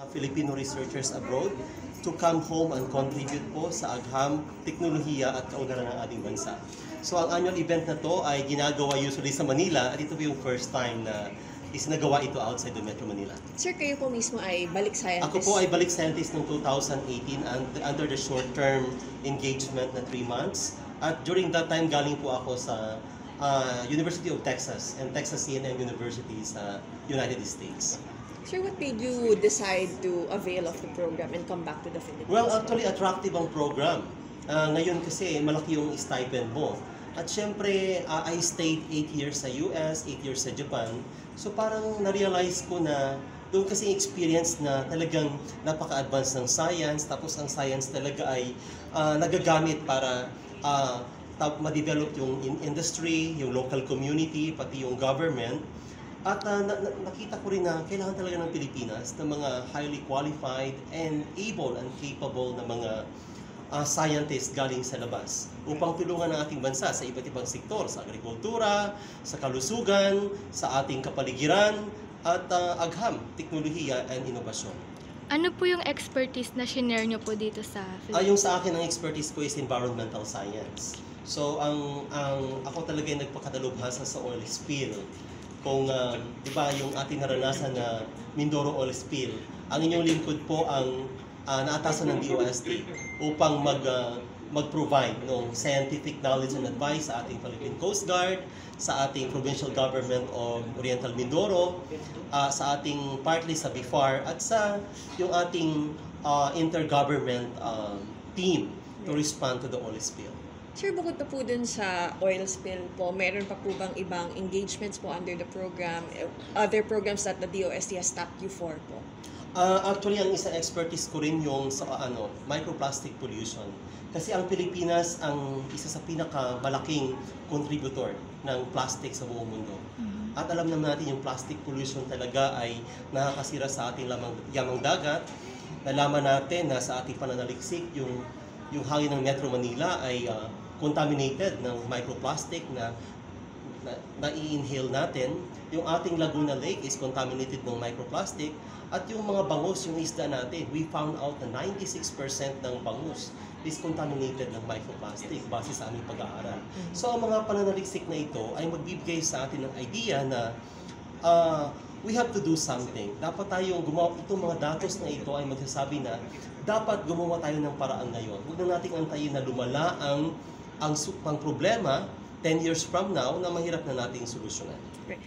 Filipino researchers abroad to come home and contribute po sa agham, teknolohiya at kaunlaran ng ating bansa. So ang annual event na to ay ginagawa usually sa Manila at ito po yung first time na isinagawa ito outside the Metro Manila. Sir, kayo po mismo ay balik scientist? Ako po ay balik scientist noong 2018 and under the short-term engagement na 3 months. At during that time, galing po ako sa University of Texas and Texas A&M University sa United States. Sir, what made you decide to avail of the program and come back to the Philippines? Well, actually, attractive ang program. Ngayon kasi, malaki yung stipend mo. At syempre, I stayed 8 years sa US, 8 years sa Japan. So parang na-realize ko na doon kasi experience na talagang napaka-advance ng science. Tapos ang science talaga ay nagagamit para ma-develop yung industry, yung local community, pati yung government. At nakita ko rin na kailangan talaga ng Pilipinas ng mga highly qualified and able and capable na mga scientists galing sa labas upang tulungan ang ating bansa sa iba't ibang sektor, sa agrikultura, sa kalusugan, sa ating kapaligiran, at agham, teknolohiya and inobasyon. Ano po yung expertise na shinare nyo po dito sa Philippines? Yung sa akin, ang expertise ko is environmental science. So, ako talaga yung nagpakadalubhasa sa oil spill. Kung, di ba, yung ating naranasan na Mindoro oil spill, ang inyong lingkod po ang naatasan ng DOST upang mag-provide ng scientific knowledge and advice sa ating Philippine Coast Guard, sa ating provincial government of Oriental Mindoro, sa ating partly sa BIFAR, at sa yung ating intergovernment team to respond to the oil spill. Sir, bukod pa po dun sa oil spill po, meron pa po bang ibang engagements po under the program, other programs that the DOST has tapped you for po? Actually, ang isang expertise ko rin yung sa microplastic pollution. Kasi ang Pilipinas ang isa sa pinakamalaking contributor ng plastic sa buong mundo. At alam naman natin yung plastic pollution talaga ay nakakasira sa ating yamang dagat. Nalaman natin na sa ating pananaliksik, yung hangin ng Metro Manila ay contaminated ng microplastic na i-inhale natin. Yung ating Laguna Lake is contaminated ng microplastic. At yung mga bangus, yung isda natin, we found out na 96% ng bangus is contaminated ng microplastic base sa aming pag-aaral. So ang mga pananaliksik na ito ay magbibigay sa atin ng idea na we have to do something. Dapat tayong gumawa, itong mga datos na ito ay magsasabi na dapat gumawa tayo ng paraan ngayon. Huwag na nating antayin na lumala ang problema 10 years from now na mahirap na nating solusyonan. Right.